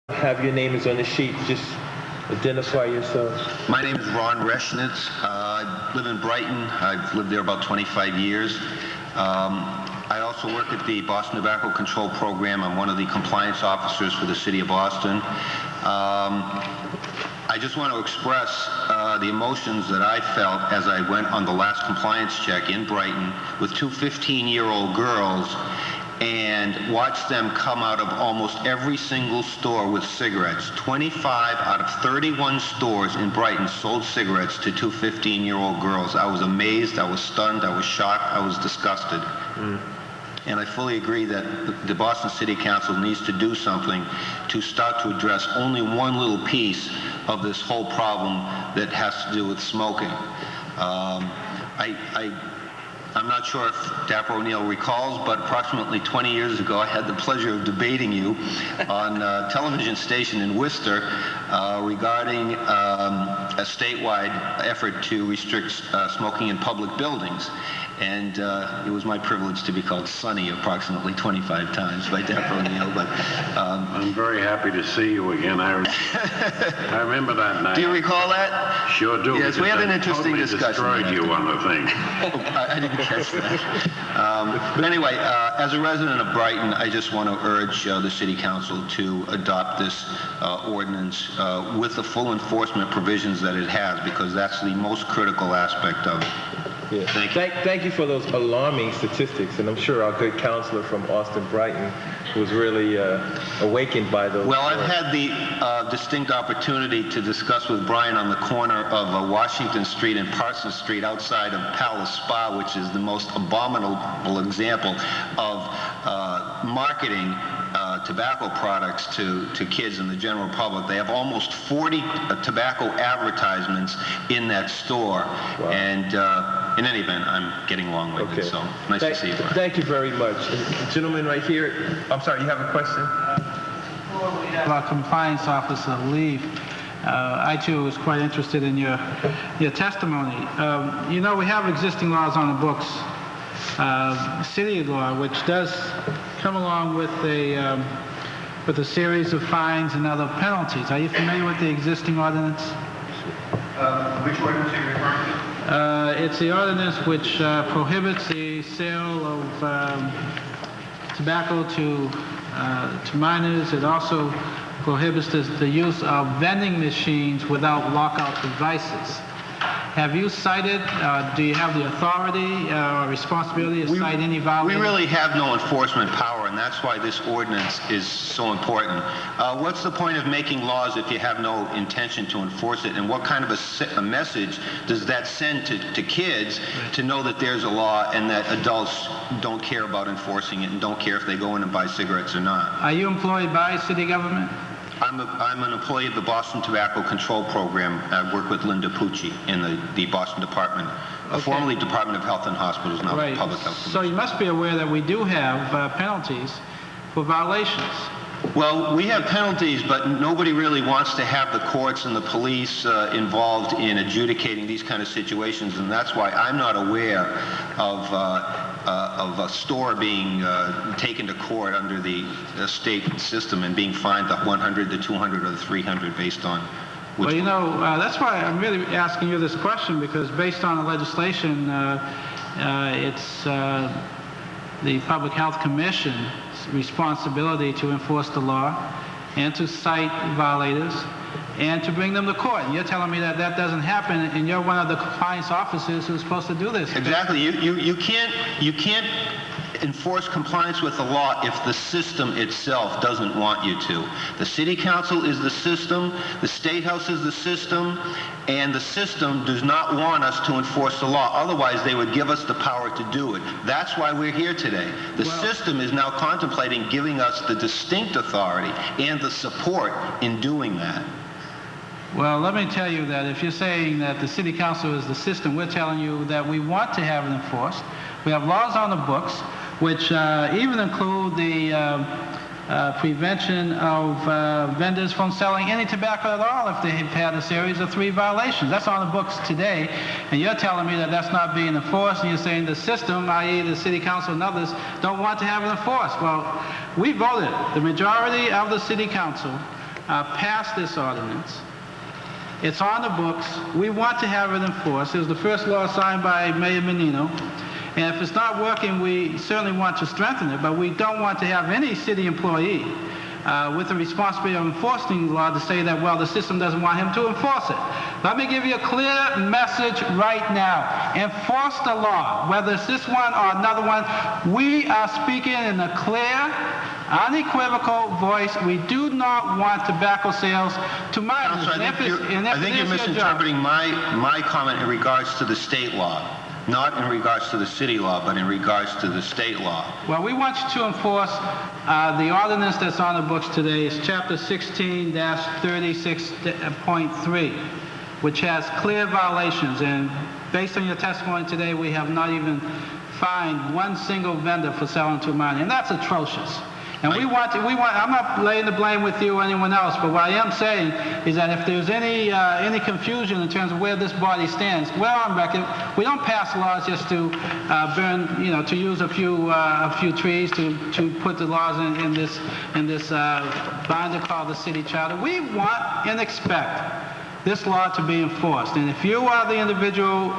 have your name is on the sheet. Just identify yourself. My name is Ron Reshnitz. I live in Brighton. I've lived there about 25 years. I also work at the Boston Tobacco Control Program. I'm one of the compliance officers for the City of Boston. I just want to express the emotions that I felt as I went on the last compliance check in Brighton with two 15-year-old girls and watched them come out of almost every single store with cigarettes. 25 out of 31 stores in Brighton sold cigarettes to two 15-year-old girls. I was amazed, I was stunned, I was shocked, I was disgusted. And I fully agree that the Boston City Council needs to do something to start to address only one little piece of this whole problem that has to do with smoking. I'm not sure if Dapper O'Neill recalls, but approximately 20 years ago, I had the pleasure of debating you on a television station in Worcester regarding a statewide effort to restrict smoking in public buildings. And it was my privilege to be called Sonny approximately 25 times by Dapper O'Neill. But I'm very happy to see you again. I remember that night. Do you recall that? Sure do. Yes, we had an interesting discussion. I destroyed you on the thing. I didn't catch that. But anyway, as a resident of Brighton, I just want to urge the City Council to adopt this ordinance with the full enforcement provisions that it has, because that's the most critical aspect of it. Yeah. Thank you for those alarming statistics, and I'm sure our good counselor from Austin Brighton was really awakened by those. Well, I've had the distinct opportunity to discuss with Brian on the corner of Washington Street and Parsons Street outside of Palace Spa, which is the most abominable example of marketing tobacco products to kids and the general public. They have almost 40 tobacco advertisements in that store. Wow. And in any event, I'm getting long-winded, okay. So nice to see you, Brian. Thank you very much. Gentleman right here, I'm sorry, you have a question? Before we have our compliance officer leave, I too was quite interested in your testimony. You know, we have existing laws on the books, city law, which does come along with a series of fines and other penalties. Are you familiar with the existing ordinance? Which ordinance are you referring to? It's the ordinance which prohibits the sale of tobacco to minors. It also prohibits the use of vending machines without lockout devices. Have you cited, do you have the authority or responsibility to cite any violation? We really have no enforcement power, and that's why this ordinance is so important. What's the point of making laws if you have no intention to enforce it? And what kind of a message does that send to kids to know that there's a law and that adults don't care about enforcing it and don't care if they go in and buy cigarettes or not? Are you employed by city government? I'm an employee of the Boston Tobacco Control Program. I work with Linda Pucci in the Boston Department, formerly Department of Health and Hospitals, now right. Public Health Commission. So you must be aware that we do have penalties for violations. Well, we have penalties, but nobody really wants to have the courts and the police involved in adjudicating these kind of situations, and that's why I'm not aware of a store being taken to court under the state system and being fined the 100, the 200, or the 300 based on which. Well, you know, that's why I'm really asking you this question, because based on the legislation, it's the Public Health Commission's responsibility to enforce the law and to cite violators and to bring them to court. And you're telling me that that doesn't happen, and you're one of the compliance officers who's supposed to do this. Exactly. You can't enforce compliance with the law if the system itself doesn't want you to. The City Council is the system, the State House is the system, and the system does not want us to enforce the law. Otherwise, they would give us the power to do it. That's why we're here today. The system is now contemplating giving us the distinct authority and the support in doing that. Well, let me tell you that if you're saying that the City Council is the system, we're telling you that we want to have it enforced. We have laws on the books which even include the prevention of vendors from selling any tobacco at all if they have had a series of 3 violations. That's on the books today, and you're telling me that that's not being enforced, and you're saying the system, i.e. the City Council and others, don't want to have it enforced. Well, we voted. The majority of the City Council passed this ordinance. It's on the books. We want to have it enforced. It was the first law signed by Mayor Menino. And if it's not working, we certainly want to strengthen it, but we don't want to have any city employee with the responsibility of enforcing the law to say that, well, the system doesn't want him to enforce it. Let me give you a clear message right now. Enforce the law, whether it's this one or another one. We are speaking in a clear, unequivocal voice. We do not want tobacco sales to minors. Councilor, I think you're misinterpreting my comment in regards to the state law. Not in regards to the city law, but in regards to the state law. Well, we want you to enforce the ordinance that's on the books today. It's Chapter 16-36.3, which has clear violations. And based on your testimony today, we have not even fined one single vendor for selling to a minor, and that's atrocious. And I'm not laying the blame with you or anyone else, but what I am saying is that if there's any confusion in terms of where this body stands, we're on record. We don't pass laws just to burn, to use a few trees to put the laws in this binder called the city charter. We want and expect this law to be enforced. And if you are the individual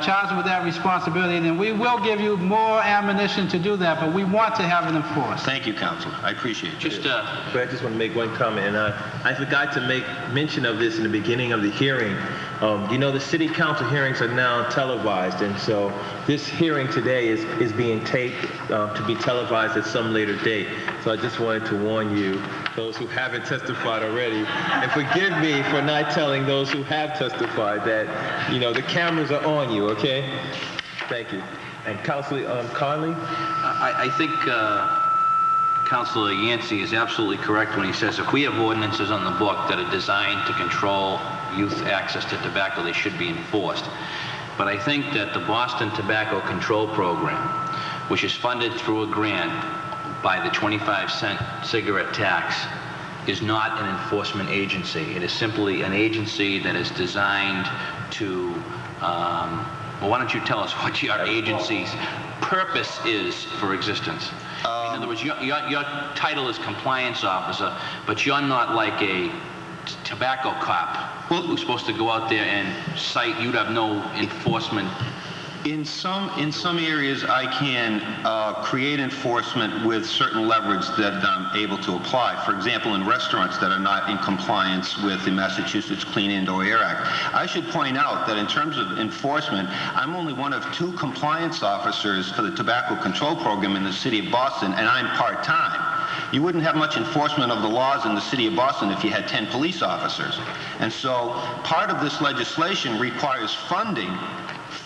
charged with that responsibility, then we will give you more ammunition to do that, but we want to have it enforced. Thank you, Councilor. I appreciate you. But I just want to make one comment, and I forgot to make mention of this in the beginning of the hearing. The city council hearings are now televised, and so this hearing today is being taped to be televised at some later date. So I just wanted to warn you, those who haven't testified already, and forgive me for not telling those who have testified that, the cameras are on you, okay? Thank you. And Councilor Conley? I think Councilor Yancey is absolutely correct when he says if we have ordinances on the book that are designed to control youth access to tobacco, they should be enforced. But I think that the Boston Tobacco Control Program, which is funded through a grant by the 25-cent cigarette tax, is not an enforcement agency. It is simply an agency that is designed to, well, why don't you tell us what your agency's purpose is for existence? In other words, your title is compliance officer, but you're not like a tobacco cop who's supposed to go out there and cite. You'd have no enforcement. In some areas, I can create enforcement with certain leverage that I'm able to apply. For example, in restaurants that are not in compliance with the Massachusetts Clean Indoor Air Act. I should point out that in terms of enforcement, I'm only one of 2 compliance officers for the Tobacco Control Program in the city of Boston, and I'm part-time. You wouldn't have much enforcement of the laws in the city of Boston if you had 10 police officers. And so part of this legislation requires funding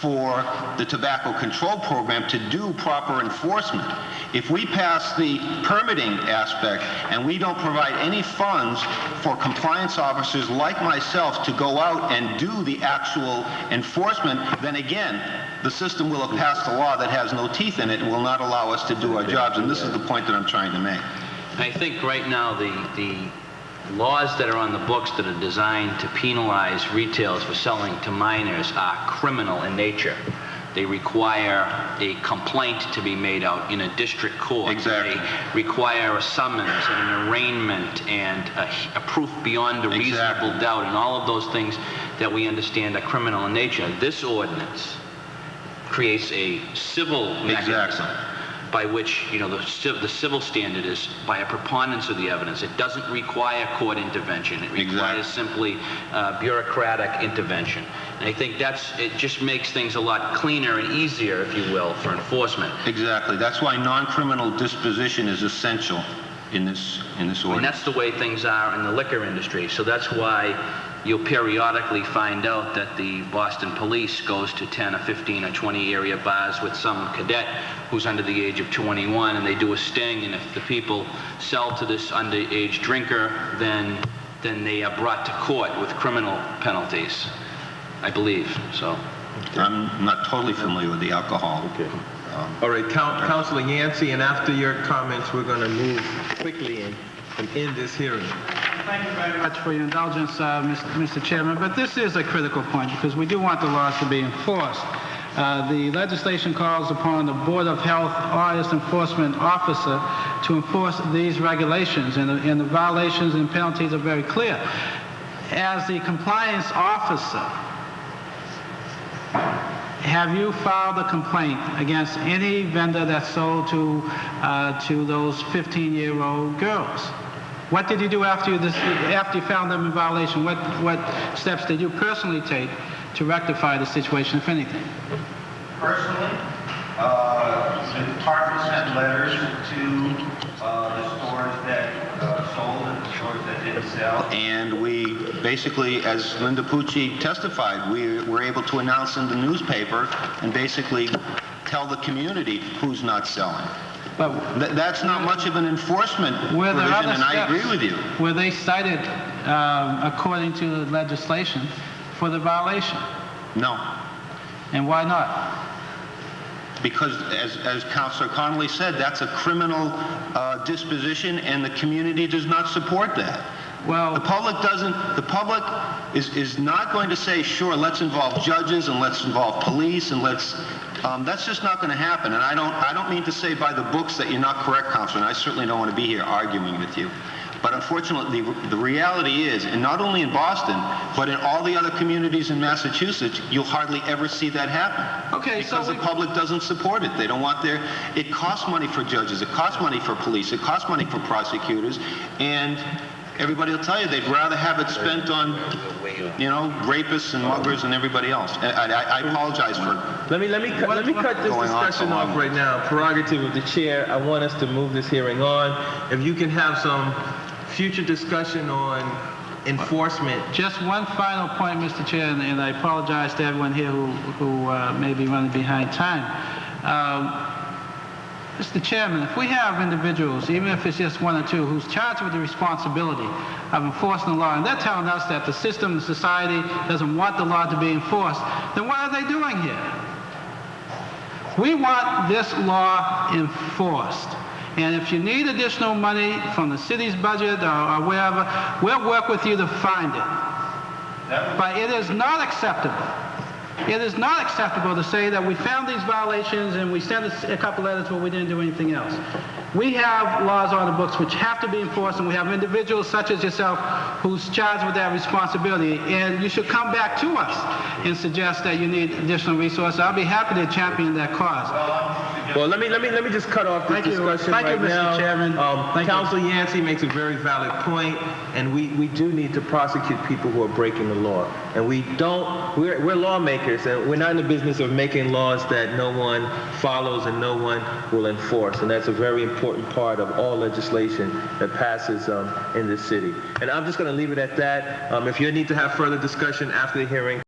for the Tobacco Control Program to do proper enforcement. If we pass the permitting aspect and we don't provide any funds for compliance officers like myself to go out and do the actual enforcement, then again, the system will have passed a law that has no teeth in it and will not allow us to do our jobs. And this is the point that I'm trying to make. I think right now the laws that are on the books that are designed to penalize retailers for selling to minors are criminal in nature. They require a complaint to be made out in a district court. Exactly. They require a summons and an arraignment and a proof beyond a reasonable doubt, and all of those things that we understand are criminal in nature. This ordinance creates a civil mechanism by which, the civil standard is by a preponderance of the evidence. It doesn't require court intervention. It requires simply bureaucratic intervention. And I think it just makes things a lot cleaner and easier, if you will, for enforcement. Exactly. That's why non-criminal disposition is essential in this ordinance. And that's the way things are in the liquor industry. So that's why you'll periodically find out that the Boston police goes to 10 or 15 or 20 area bars with some cadet who's under the age of 21, and they do a sting, and if the people sell to this underage drinker, then they are brought to court with criminal penalties, I believe. So I'm not totally familiar with the alcohol. Okay. All right, Councilor Yancey, and after your comments, we're going to move quickly and end this hearing. Thank you very much for your indulgence, Mr. Chairman, but this is a critical point because we do want the laws to be enforced. The legislation calls upon the Board of Health or its enforcement officer to enforce these regulations, and the violations and penalties are very clear. As the compliance officer, have you filed a complaint against any vendor that sold to those 15-year-old girls? What did you do after you found them in violation? What steps did you personally take to rectify the situation, if anything? Personally, the department sent letters to the stores that sold and the stores that didn't sell. And we basically, as Linda Pucci testified, we were able to announce in the newspaper and basically tell the community who's not selling. But That's not much of an enforcement were provision, there other and I steps? agree with you. Were they cited according to the legislation for the violation? No. And why not? Because, as Councilor Connolly said, that's a criminal disposition, and the community does not support that. Well, The public is not going to say, sure, let's involve judges and let's involve police and that's just not going to happen. And I don't mean to say by the books that you're not correct, Councilor, and I certainly don't want to be here arguing with you. But unfortunately, the reality is, and not only in Boston, but in all the other communities in Massachusetts, you'll hardly ever see that happen. Okay, so Because the public doesn't support it. They don't want it costs money for judges, it costs money for police, it costs money for prosecutors, and everybody will tell you they'd rather have it spent on, rapists and muggers and everybody else. I apologize for Let me cut this Going on discussion so long. off right now. Prerogative of the chair. I want us to move this hearing on. If you can have some future discussion on enforcement. just one final point, Mr. Chair, and I apologize to everyone here who may be running behind time. Mr. Chairman, if we have individuals, even if it's just one or two, who's charged with the responsibility of enforcing the law, and they're telling us that the system, the society doesn't want the law to be enforced, then what are they doing here? We want this law enforced. And if you need additional money from the city's budget or wherever, we'll work with you to find it. But it is not acceptable. It is not acceptable to say that we found these violations and we sent a couple letters, but we didn't do anything else. We have laws on the books which have to be enforced, and we have individuals such as yourself who's charged with that responsibility. And you should come back to us and suggest that you need additional resources. I'll be happy to champion that cause. Well, let me just cut off this Thank you. discussion Thank you, right Mr. now. Chairman. Thank you. Councilor Yancey makes a very valid point, and we do need to prosecute people who are breaking the law. And we're lawmakers, and we're not in the business of making laws that no one follows and no one will enforce. And that's a very important part of all legislation that passes in this city. And I'm just going to leave it at that. If you need to have further discussion after the hearing,